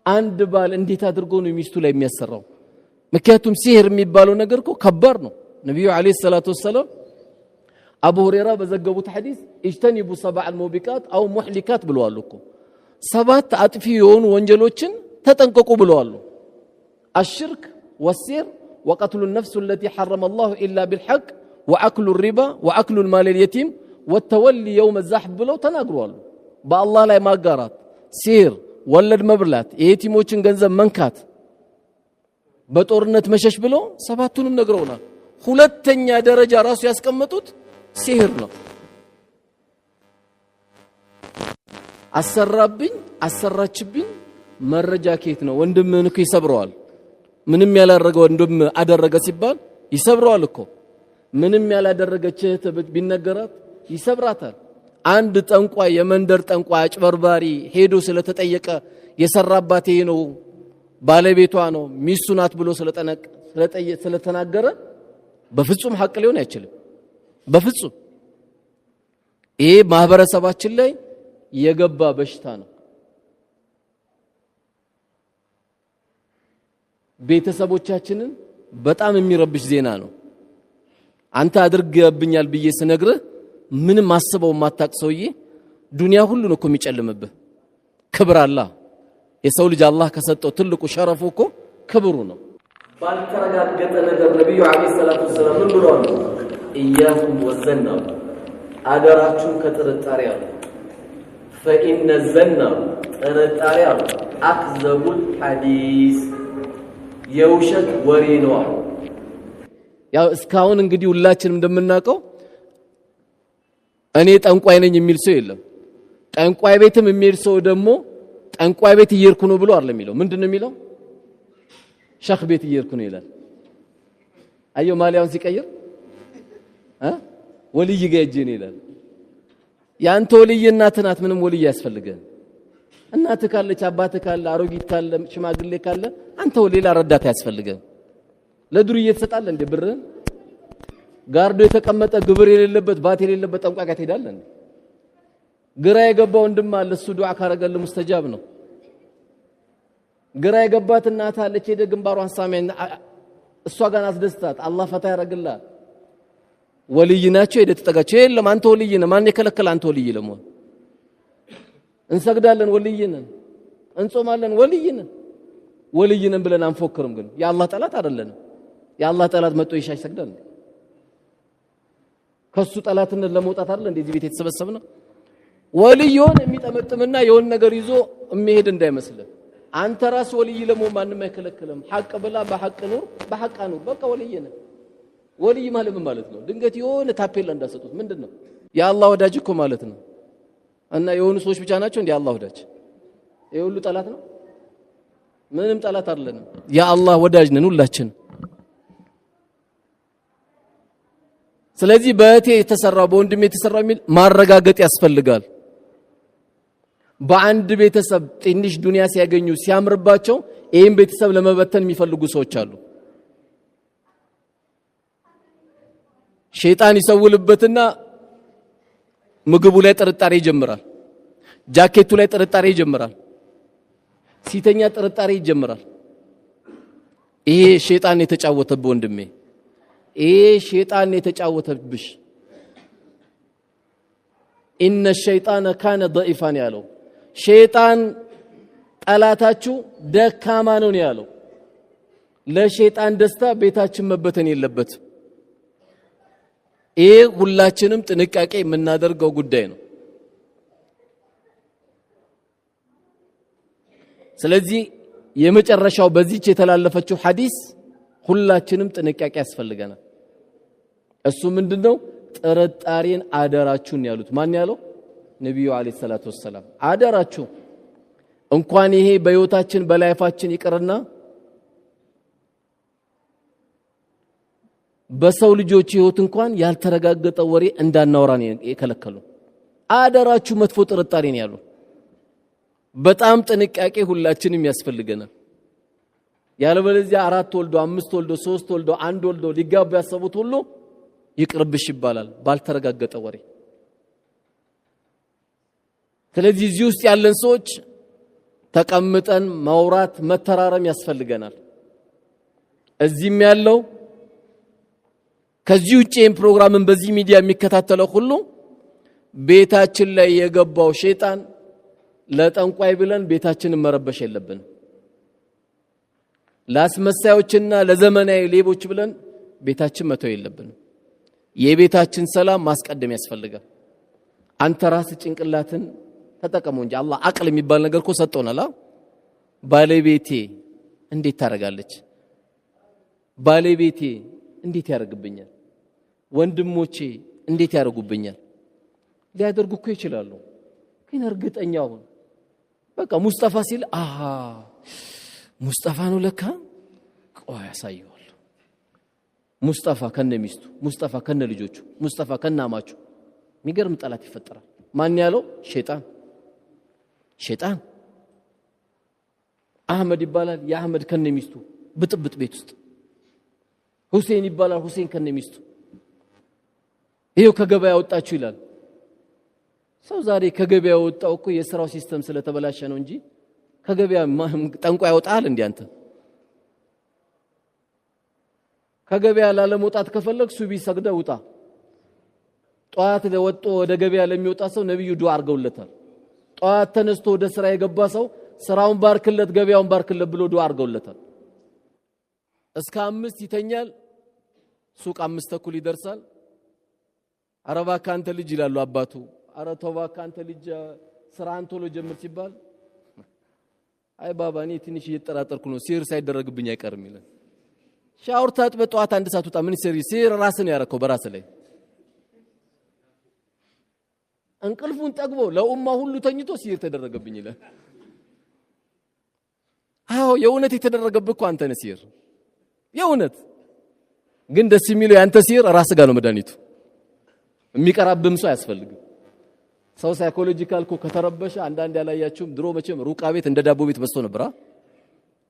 አንድ ባል እንዴት አድርጎ ነው ሚስቱ ላይ የሚያሰራው ምክንያቱም ሲህር የሚባለው ነገር እኮ ከባድ ነው ነብዩ አለይሂ ሰላቱ ወሰለም አቡ ሁረይራ በዘገቡት ሐዲስ እጅተኒቡ ሰብዐል ሙቢቃት አው ሙህሊካት ብለዋል እኮ ሰባት አጥፊ የሆኑ ወንጀሎችን ተጠንቀቁ ብለዋል الشرك والسير وقتل النفس التي حرم الله الا بالحق واكل الربا واكل المال اليتيم والتولي يوم الزحف ብለው ተናግረዋል በአላህ ላይ ማጋራት ሲር ወለድ መብላት የየቲሞችን ገንዘብ መንካት በጦርነት መሸሽ ብሎ ሰባቱንም ነግረውናል ሁለተኛ ደረጃ ራሱ ያስቀመጡት ሲህር ነው አሰራብኝ አሰራችብኝ መረጃ ከየት ነው ወንድምህን እኮ ይሰብረዋል ምንም ያላረገው ወንድም አደረገ ሲባል ይሰብረዋል እኮ ምንም ያላደረገች ቢነገራት ይሰብራታል አንድ ጠንቋይ የመንደር ጠንቋይ አጭበርባሪ ሄዶ ስለተጠየቀ የሰራባት ይሄ ነው ባለቤቷ ነው ሚስቱ ናት ብሎ ስለተናገረ በፍጹም ሐቅ ሊሆን አይችልም በፍጹም ይሄ ማህበረሰባችን ላይ የገባ በሽታ ነው ቤተሰቦቻችንን በጣም የሚረብሽ ዜና ነው አንተ አድርገብኛል ብዬ ስነግርህ ምንም አስበው ማታቅሰውዬ ዱንያ ሁሉ ነው እኮ የሚጨልምብህ ክብር አላህ የሰው ልጅ አላህ ከሰጠው ትልቁ ሸረፉ እኮ ክብሩ ነው ባልተረጋገጠ ነገር ነብዩ አለይሂ ሰላቱ ወሰለም ምን ብለዋል ኢያኩም ወዘና አደራችሁን ከጥርጣሬ አሉ فإن الظن ጥርጣሬ አሉ አክዘቡል ሐዲስ የውሸት ወሬ ነው ያው እስካሁን እንግዲህ ሁላችንም እንደምናውቀው እኔ ጠንቋይ ነኝ የሚል ሰው የለም ጠንቋይ ቤትም የሚል ሰው ደግሞ ጠንቋይ ቤት እየርኩ ነው ብሎ አይደለም የሚለው ምንድነው የሚለው ሸኽ ቤት እየርኩ ነው ይላል አዩ ማሊያውን ሲቀይር ወልይ ጋር ነው ይላል ያንተ ወልይ እናት ናት ምንም ወልይ ያስፈልገን እናት ካለች አባት ካለ አሮጊት ካለ ሽማግሌ ካለ አንተ ሌላ ረዳት ያስፈልገን ለዱርዬ ተሰጣለ እንደ ብርን ጋርዶ የተቀመጠ ግብር የሌለበት ባት የሌለበት ጠንቋይ ጋር ትሄዳለህ ግራ የገባው ወንድም አለ እሱ ዱዓ ካረገለ ሙስተጃብ ነው ግራ የገባት እናት አለች ሄደ ግንባሯን ሳሚያን እሷ ጋር አስደስታት አላህ ፈታ ያረግልሃል ወልይ ናቸው ሄደ ተጠጋቸው የለም አንተ ወልይ ነህ ማን የከለከለ አንተ ወልይ ለመሆን እንሰግዳለን ወልይ ነን እንጾማለን ወልይ ነን ወልይ ነን ብለን አንፎክርም ግን የአላህ ጠላት አይደለም የአላህ ጠላት መጥቶ ይሻ ይሰግዳል ከሱ ጠላትነት ለመውጣት አይደል እንደዚህ ቤት የተሰበሰበና ወልዩን የሚጠመጥምና የሆነ ነገር ይዞ የሚሄድ እንዳይመስል አንተ ራስ ወልይ ለመሆን ማንንም አይከለከለም ሐቅ ብላ በሐቅ ኑር በሐቅ ኑር በቃ ወልይ ነህ ወልይ ማለት ነው ድንገት የሆነ ታፔላ እንዳሰጡት ምንድነው የአላህ ወዳጅ እኮ ማለት ነው እና የሆኑ ሰዎች ብቻ ናቸው እንደ አላህ ወዳጅ የሁሉ ጠላት ነው ምንም ጠላት አይደለም የአላህ ወዳጅ ነን ሁላችን ስለዚህ በእቴ የተሰራው በወንድሜ የተሰራው ሚል ማረጋገጥ ያስፈልጋል በአንድ ቤተሰብ ትንሽ ዱንያ ሲያገኙ ሲያምርባቸው ይሄን ቤተሰብ ለመበተን የሚፈልጉ ሰዎች አሉ ሸይጣን ይሰውልበትና ምግቡ ላይ ጥርጣሬ ይጀምራል ጃኬቱ ላይ ጥርጣሬ ይጀምራል ሲተኛ ጥርጣሬ ይጀምራል ይሄ ሸይጣን የተጫወተበት ወንድሜ ይሄ ሸይጣን የተጫወተብሽ ኢነ الشيطان كان ضعيفا ያለው ሸይጣን ጠላታችሁ ደካማ ነው ያለው ለሸይጣን ደስታ ቤታችን መበተን የለበት ይሄ ሁላችንም ጥንቃቄ የምናደርገው ጉዳይ ነው ስለዚህ የመጨረሻው በዚች የተላለፈችው ሐዲስ ሁላችንም ጥንቃቄ ያስፈልገናል እሱ ምንድነው ጥርጣሬን አደራችሁን ያሉት ማን ያለው ነብዩ አለይሂ ሰላቱ ወሰለም አደራችሁ እንኳን ይሄ በህይወታችን በላይፋችን ይቀርና በሰው ልጆች ህይወት እንኳን ያልተረጋገጠ ወሬ እንዳናወራን የከለከሉ አደራችሁ መጥፎ ጥርጣሬ ነው ያሉ በጣም ጥንቃቄ ሁላችንም ያስፈልገናል ያለበለዚያ 4 ወልዶ 5 ወልዶ 3 ወልዶ 1 ወልዶ ሊጋቡ ያሰቡት ሁሉ ይቅርብሽ ይባላል ባልተረጋገጠ ወሬ ስለዚህ እዚህ ውስጥ ያለን ሰዎች ተቀምጠን ማውራት መተራረም ያስፈልገናል እዚህም ያለው ከዚህ ውጪ ፕሮግራምን በዚህ ሚዲያ የሚከታተለው ሁሉ ቤታችን ላይ የገባው ሸይጣን ለጠንቋይ ብለን ቤታችንን መረበሽ የለብንም ላስመሳዮችና ለዘመናዊ ሌቦች ብለን ቤታችን መተው የለብንም የቤታችን ሰላም ማስቀደም ያስፈልጋል አንተ ራስ ጭንቅላትን ተጠቀመው እንጂ አላህ አቅል የሚባል ነገር እኮ ሰጥቶናል ባለቤቴ እንዴት ታረጋለች ባለቤቴ እንዴት ያረግብኛል ወንድሞቼ እንዴት ያረጉብኛል ሊያደርጉ እኮ ይችላሉ ግን እርግጠኛው በቃ ሙስጠፋ ሲል ሙስጠፋ ነው ለካ ቆይ ያሳየዋል ሙስጠፋ ከነሚስቱ ሙስጠፋ ከነልጆቹ ሙስጠፋ ከናማቹ ሚገርም ጠላት ይፈጠራል ማን ያለው ሸይጣን አህመድ ይባላል የአህመድ ከነሚስቱ ብጥብጥ ቤት ውስጥ ሁሴን ይባላል ሁሴን ከነሚስቱ ይሄው ከገበያ ወጣችሁ ይላል ሰው ዛሬ ከገበያ ወጣው እኮ የሥራው ሲስተም ስለተበላሸ ነው እንጂ ከገበያ ጠንቋይ ያወጣል እንዴ አንተ ከገበያ ላለመውጣት ከፈለክ ሱቢ ሰግደ ውጣ ጧት ለወጦ ወደ ገበያ ለሚወጣ ሰው ነብዩ ዱዓ አርገውለታል ጧት ተነስቶ ወደ ስራ የገባ ሰው ስራውን ባርክለት ገበያውን ባርክለት ብሎ ዱዓ አርገውለታል እስከ 5 ይተኛል ሱቅ 5 ተኩል ይደርሳል አረባ ካንተ ልጅ ይላሉ አባቱ አረ ተባ ካንተ ልጅ ስራን ቶሎ ጀምር ሲባል አይ ባባ እኔ ትንሽ እየተጠራጠርኩ ነው ሲር ሳይደረግብኝ አይቀርም ይላል ሻወር ታጥበ ጧት 1 ሰዓት ወጣ ምን ሲር ራስን ያረከው በራስ ላይ እንቅልፉን ጠግቦ ለኡማ ሁሉ ተኝቶ ሲር ተደረገብኝ ይላል አዎ የእውነት የተደረገብህ እኮ አንተ ነህ ሲር የእውነት ግን ደስ የሚለው ያንተ ሲር ራስ ጋር ነው መድኃኒቱ የሚቀራብም ሰው ያስፈልግም ሰው ሳይኮሎጂካል እኮ ከተረበሸ አንዳንድ ያላያችሁም ድሮ መቼም ሩቃ ቤት እንደ ዳቦ ቤት በስቶ ነበር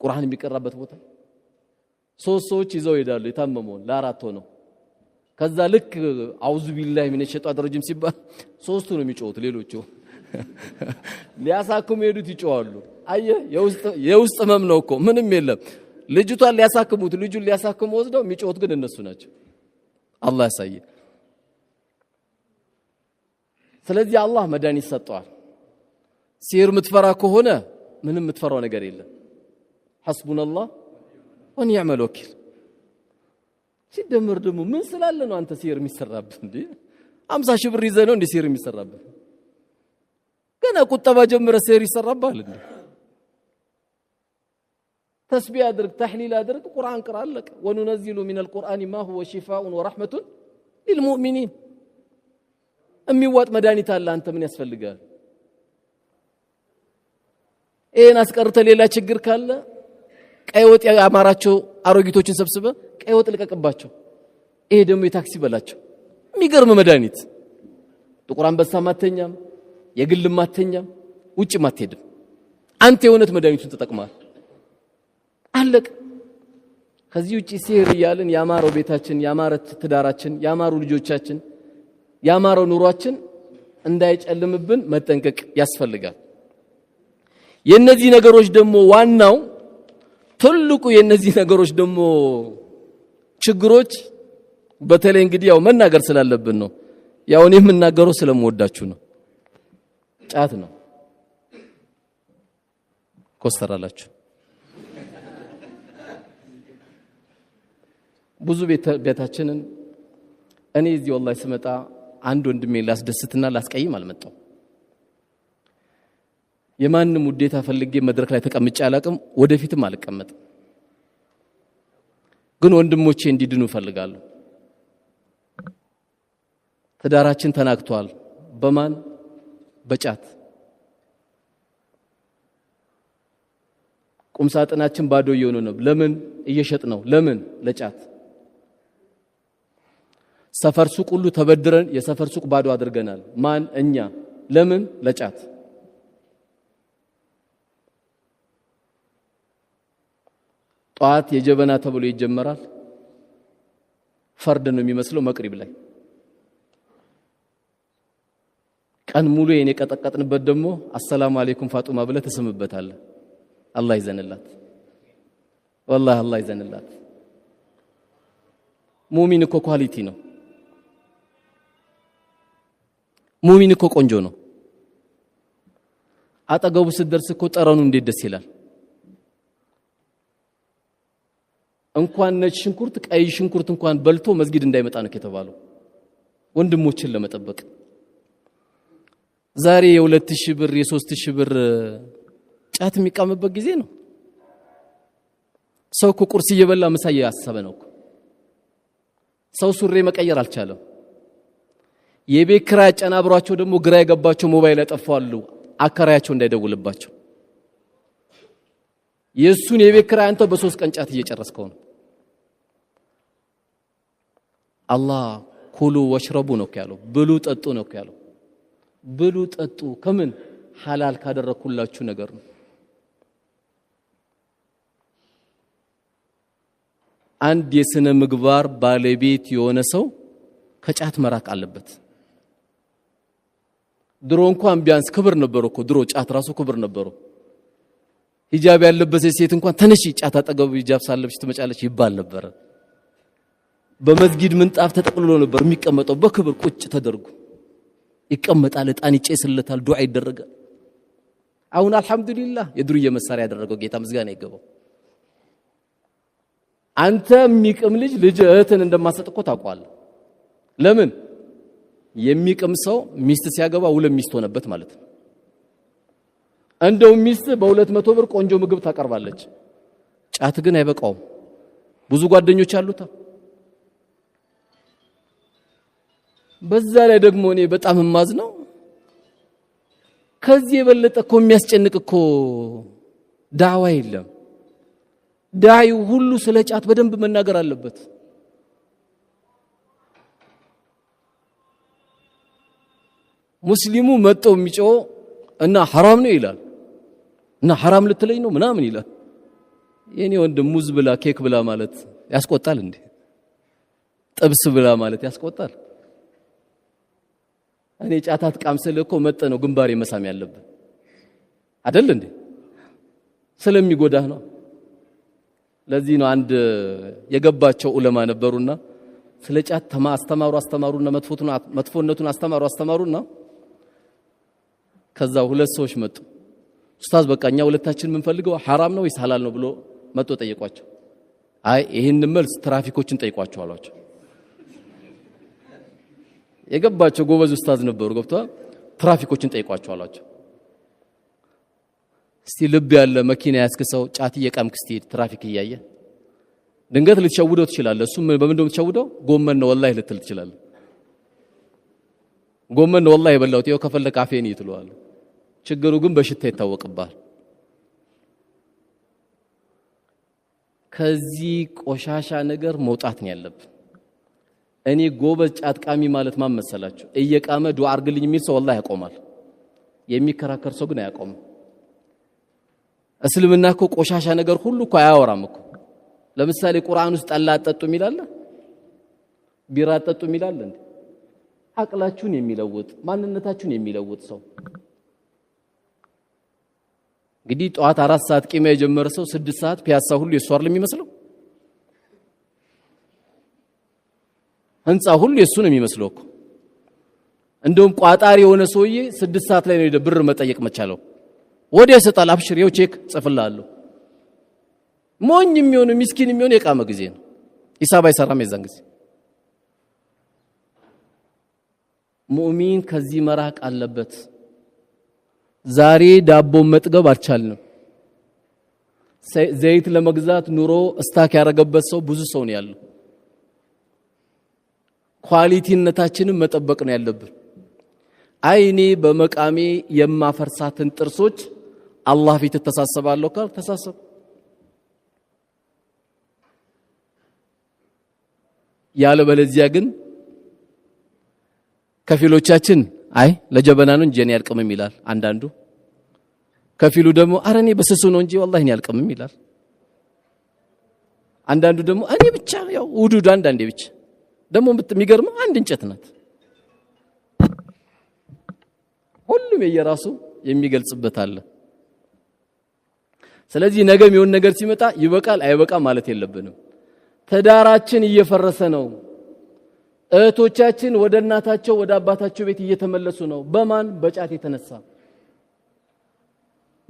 ቁርአን የሚቀራበት ቦታ 3 ሰዎች ይዘው ይሄዳሉ የታመመውን ለአራት ሆነው ከዛ ልክ አውዙ ቢላሂ ሚነ ሸይጣን ረጂም ሲባል 3ቱ ነው የሚጮሁት ሌሎቹ ሊያሳክሙ ሄዱት ይጮዋሉ አየ የውስጥ ህመም ነው እኮ ምንም የለም ልጅቷን ሊያሳክሙት ልጁን ሊያሳክሙ ወስደው የሚጮሁት ግን እነሱ ናቸው አላህ ያሳየ ስለዚህ አላህ መድኃኒት ሰጥቷል ሲር ምትፈራ ከሆነ ምንም ምትፈራው ነገር የለም ሐስቡናላህ ወኒዕመል ወኪል ሲደመር ደግሞ ምን ስላለ ነው አንተ ሲር የሚሰራብህ እንዴ 50 ሺህ ብር ይዘህ ነው እንዴ ሲር የሚሰራብህ ገና ቁጠባ ጀምረ ሲር ይሰራባል እንዴ ተስቢህ አድርግ ተህሊል አድርግ ቁርአን ቅራ አለቀ ወንነዚሉ ሚነል ቁርአኒ ማ ሁወ ሺፋኡን ወረህመቱን ሊልሙእሚኒን የሚዋጥ መድኃኒት አለ አንተ ምን ያስፈልጋል ይሄን አስቀርተ ሌላ ችግር ካለ ቀይ ወጥ ያማራቸው አሮጊቶችን ሰብስበ ቀይ ወጥ ልቀቅባቸው ይሄ ደግሞ የታክሲ በላቸው የሚገርም መድኃኒት ጥቁር አንበሳ ማተኛም የግል ማተኛም ውጭ ማትሄድም አንተ የሆነት መድኃኒቱን ተጠቅማል አለቅ ከዚህ ውጪ ሲህር ይያልን ያማረው ቤታችን ያማረት ትዳራችን ያማሩ ልጆቻችን ያማረው ኑሯችን እንዳይጨልምብን መጠንቀቅ ያስፈልጋል የነዚህ ነገሮች ደግሞ ዋናው ትልቁ የነዚህ ነገሮች ደግሞ ችግሮች በተለይ እንግዲህ ያው መናገር ስላለብን ነው ያው እኔ የምናገረው ስለምወዳችሁ ነው ጫት ነው ኮስተራላችሁ ብዙ ቤታችንን እኔ እዚህ والله ስመጣ አንድ ወንድሜ ላስደስትና ላስቀይም አልመጣው የማንንም ውዴታ ፈልጌ መድረክ ላይ ተቀምጬ አላቅም ወደፊትም አልቀመጥም ግን ወንድሞቼ እንዲድኑ ፈልጋለሁ ትዳራችን ተናክቷል በማን በጫት ቁምሳጥናችን ባዶ እየሆነ ነው ለምን እየሸጥ ነው ለምን ለጫት ሰፈር ሱቅ ሁሉ ተበድረን የሰፈር ሱቅ ባዶ አድርገናል ማን እኛ ለምን ለጫት ጧት የጀበና ተብሎ ይጀመራል ፈርድ ነው የሚመስለው መቅሪብ ላይ ቀን ሙሉ የኔ ቀጠቀጥንበት ደግሞ አሰላሙ አለይኩም ፋጡማ ብለ ተሰምበታለ አላህ ይዘንላት والله አላህ ይዘንላት ሙእሚን እኮ ኳሊቲ ነው ሙእሚን እኮ ቆንጆ ነው አጠገቡ ስደርስ እኮ ጠረኑ እንዴት ደስ ይላል እንኳን ነጭ ሽንኩርት ቀይ ሽንኩርት እንኳን በልቶ መስጊድ እንዳይመጣ ነው ከተባለው ወንድሞችን ለመጠበቅ ዛሬ የ2000 ብር የ3000 ብር ጫት የሚቃምበት ጊዜ ነው ሰው እኮ ቁርስ እየበላ ምሳ እያሰበ ነው ሰው ሱሪ መቀየር አልቻለም የቤት ኪራይ ጨናብሯቸው ደግሞ ግራ የገባቸው ሞባይል ያጠፋሉ አከራያቸው እንዳይደውልባቸው የሱን የቤት ኪራይ አንተ በ3 ቀን ጫት እየጨረስከው ነው አላህ ኩሉ ወሽረቡ ነው ያለው ብሉ ጠጡ ነው ያለው ብሉ ጠጡ ከምን ሐላል ካደረኩላችሁ ነገር ነው አንድ የስነ ምግባር ባለቤት የሆነ ሰው ከጫት መራቅ አለበት ድሮ እንኳን ቢያንስ ክብር ነበርኩ ድሮ ጫት ራሱ ክብር ነበርኩ ሂጃብ ያለበት ሴት እንኳን ተነሺ ጫት አጠገብ ሂጃብ ሳለብሽ ትመጫለች ይባል ነበር በመስጊድ ምንጣፍ ተጠቅልሎ ነበር የሚቀመጠው በክብር ቁጭ ተደርጎ ይቀመጣል ጣን ይጨስለታል ዱዓ ይደረጋል አሁን አልহামዱሊላህ የድሩየ መሳሪያ ያደረገው ጌታ ምስጋና ይገባው አንተ የሚቅም ልጅ እህትን እንደማሰጥቆ ታውቃለህ ለምን የሚቅም ሰው ሚስት ሲያገባ ሁለት ሚስት ሆነበት ማለት ነው እንደው ሚስት በ200 ብር ቆንጆ ምግብ ታቀርባለች ጫት ግን አይበቃውም ብዙ ጓደኞች አሉታ በዛ ላይ ደግሞ እኔ በጣም ማዝ ነው ከዚህ የበለጠ እኮ የሚያስጨንቅ እኮ ዳዋ የለም ዳዩ ሁሉ ስለ ጫት በደንብ መናገር አለበት ሙስሊሙ መጥቶ የሚጮህ እና حرام ነው ይላል እና حرام ልትለኝ ነው ምናምን ይላል የኔ ወንድም ሙዝ ብላ ኬክ ብላ ማለት ያስቆጣል እንዴ ጥብስ ብላ ማለት ያስቆጣል እኔ ጫታት ቃምሰለ እኮ መጠ ነው ግንባሬ መሳም ያለበት አይደል እንዴ ስለሚጎዳህ ነው ለዚህ ነው አንድ የገባቸው ዑለማ ነበሩና ስለ ጫት አስተማሩና መጥፎነቱን አስተማሩና ከዛ ሁለት ሰዎች መጡ ኡስታዝ በቃኛ ሁለታችን ምን ፈልገው حرام ነው ወይስ ሐላል ነው ብሎ መጥቶ ጠየቋቸው አይ ይሄን መልስ ትራፊኮችን ጠይቋቸው አሏቸው የገባቸው ጎበዝ ኡስታዝ ነበሩ ገብቷል ትራፊኮችን ጠይቋቸው አሏቸው እስቲ ልብ ያለ መኪና ያስከሰው ጫት እየቃምክ እስቲ ትራፊክ እያየ ድንገት ልትሸውደው ትችላለህ እሱ በምንድነው የምትሸውደው ጎመን ነው ወላሂ ልትል ትችላለህ ጎመን ነው ወላሂ በላው ተው ከፈለከ አፌን ይትለዋል ችግሩ ግን በሽታ ይታወቅባል ከዚህ ቆሻሻ ነገር መውጣት ነው ያለብን እኔ ጎበዝ ጫት ቃሚ ማለት ማን መሰላችሁ እየቃመ ዱዓ አርግልኝ የሚል ሰው ወላሂ ያቆማል የሚከራከር ሰው ግን አያቆም እስልምና እኮ ቆሻሻ ነገር ሁሉ እኮ አያወራም እኮ ለምሳሌ ቁርአን ውስጥ ጠላ አጠጡ ይላል ቢራ አጠጡ ይላል እንዴ አቅላችሁን የሚለውጥ ማንነታችሁን የሚለውጥ ሰው እንግዲህ ጧት 4 ሰዓት ቂማ የጀመረ ሰው 6 ሰዓት ፒያሳ ሁሉ የሱ አይደል የሚመስለው ህንጻ ሁሉ የሱ ነው የሚመስለው እኮ እንደውም ቋጣሪ የሆነ ሰውዬ 6 ሰዓት ላይ ነው ብር መጠየቅ መቻለው ወዲያ ሰጣል አብሽር ይው ቼክ ጽፍላለሁ ሞኝ የሚሆን ምስኪን የሚሆን የቃመ ጊዜ ነው ሂሳብ አይሰራም የዛን ጊዜ ሙእሚን ከዚህ መራቅ አለበት ዛሬ ዳቦ መጥገብ አልቻልንም ዘይት ለመግዛት ኑሮ እስታክ ያረጋበት ሰው ብዙ ሰው ነው ያለው ኳሊቲነታችንን መጠበቅ ነው ያለብን አይኔ በመቃሜ የማፈርሳትን ጥርሶች አላህ ፊት ተሳሰባለሁ ካል ተሳሰብ ያለ በለዚያ ግን ከፊሎቻችን አይ ለጀበና ነው እንጂ እኔ አልቅምም ይላል አንዳንዱ ከፊሉ ደግሞ አረኔ በስሱ ነው እንጂ والله እኔ አልቅምም ይላል አንዳንዱ ደግሞ እኔ ብቻ ያው ውዱድ አንዳንዴ ብቻ ደግሞ የሚገርመው አንድ እንጨት ናት ሁሉም የየራሱ የሚገልጽበት አለ ስለዚህ ነገም የሆነ ነገር ሲመጣ ይበቃል አይበቃም ማለት የለብንም ተዳራችን እየፈረሰ ነው እህቶቻችን ወደ እናታቸው ወደ አባታቸው ቤት እየተመለሱ ነው በማን በጫት የተነሳ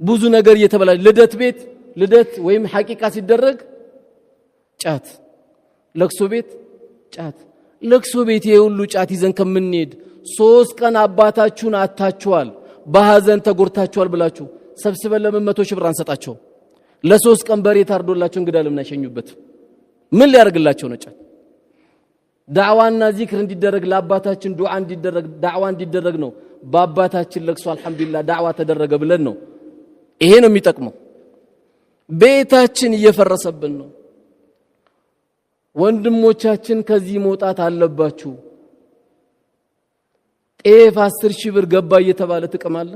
ብዙ ነገር እየተበላሽ ልደት ወይም ሐቂቃ ሲደረግ ጫት ለቅሶ ቤት ጫት ለቅሶ ቤት የሁሉ ጫት ይዘን ከምንሄድ 3 ቀን አባታችሁን አታችኋል በሐዘን ተጎርታችኋል ብላችሁ ሰብስበን ለምን 100 ሺህ ብር አንሰጣቸው ለ3 ቀን በሬ ታርዶላቸው እንግዳ ለምን አይሸኙበት ምን ሊያርግላቸው ነው ጫት ዳዕዋና ዚክር እንዲደረግ ለአባታችን ዱዓ እንዲደረግ ዳዕዋ እንዲደረግ ነው በአባታችን ለቅሶ አልহামዱሊላህ ዳዕዋ ተደረገ ብለን ነው ይሄ ነው የሚጠቅመው ቤታችን እየፈረሰብን ነው ወንድሞቻችን ከዚህ መውጣት አለባችሁ ጤፍ 10 ሺህ ብር ገባ እየተባለ ተቀማለ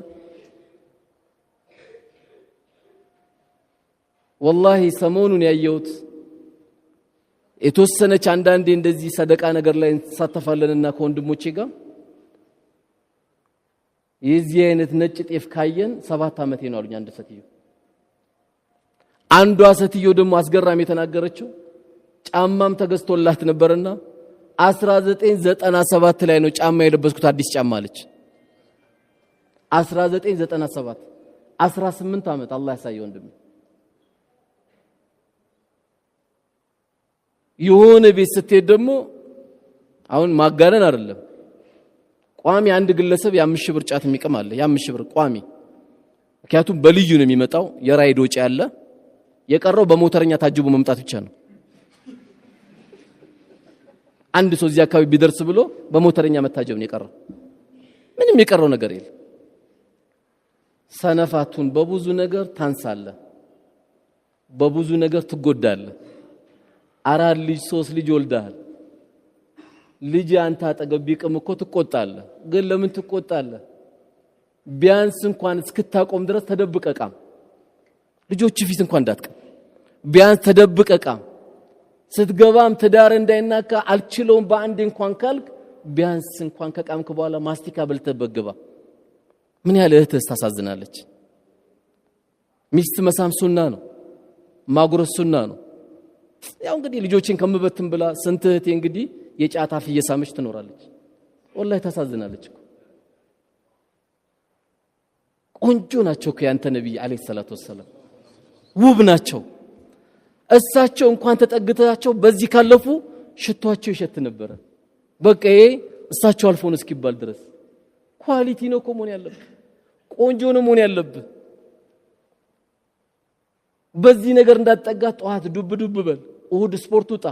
والله ሰሞኑን ያየሁት የተወሰነች አንዳንዴ እንደዚህ ሰደቃ ነገር ላይ ተሳተፋለንና ከወንድሞቼ ጋር የዚህ አይነት ነጭ ጤፍ ካየን 7 አመቴ ነው አሉኝ አንድ ሰትዮ አንዷ ሰትዮ ደግሞ አስገራሚ የተናገረችው ጫማም ተገዝቶላት ነበርና 1997 ላይ ነው ጫማ የለበስኩት አዲስ ጫማ አለች 1997 18 አመት አላህ ያሳየው እንደም የሆነ ቤት ስትሄድ ደግሞ አሁን ማጋነን አይደለም ቋሚ አንድ ግለሰብ የ5 ሺህ ብር ጫት የሚቀም አለ የ5 ሺህ ብር ቋሚ ምክንያቱም በልዩ ነው የሚመጣው የራይድ ወጪ አለ የቀረው በሞተረኛ ታጅቦ መምጣት ብቻ ነው አንድ ሰው እዚህ አካባቢ ቢደርስ ብሎ በሞተረኛ መታጀብ ነው የቀረው ምንም የቀረው ነገር የለም ሰነፋቱን በብዙ ነገር ታንሳለ በብዙ ነገር ትጎዳለ 4 ልጅ 3 ልጅ ወልዳል ልጅ አንተ አጠገብ ቢቅም እኮ ትቆጣለ ግን ለምን ትቆጣለ ቢያንስ እንኳን እስክታቆም ድረስ ተደብቀቃም ልጆች ፊት እንኳን እንዳትቀም ቢያንስ ተደብቀቃም ስትገባም ትዳር እንዳይናካ አልችለውም በአንድ እንኳን ካልክ ቢያንስ እንኳን ከቃምክ በኋላ ማስቲካ በልተበግባ ምን ያለ እህትስ ታሳዝናለች ሚስት መሳም ሱና ነው ማጉረስ ሱና ነው ያው እንግዲህ ልጆችን ከምበትን ብላ ስንት እህቴ እንግዲህ የጫታፍ እየሳመች ትኖራለች ወላሂ ታሳዝናለች ቆንጆ ናቸው ከያንተ ነብይ አለይሂ ሰላቱ ወሰለም ውብ ናቸው እሳቸው እንኳን ተጠግታቸው በዚህ ካለፉ ሽቷቸው ይሸት ነበር በቃ እሳቸው አልፎን እስኪባል ድረስ ኳሊቲ ነው ኮሞን ያለበት ቆንጆ ነው ሞን ያለበት በዚህ ነገር እንዳትጠጋ ጧት ዱብ በል እሁድ ስፖርት ውጣ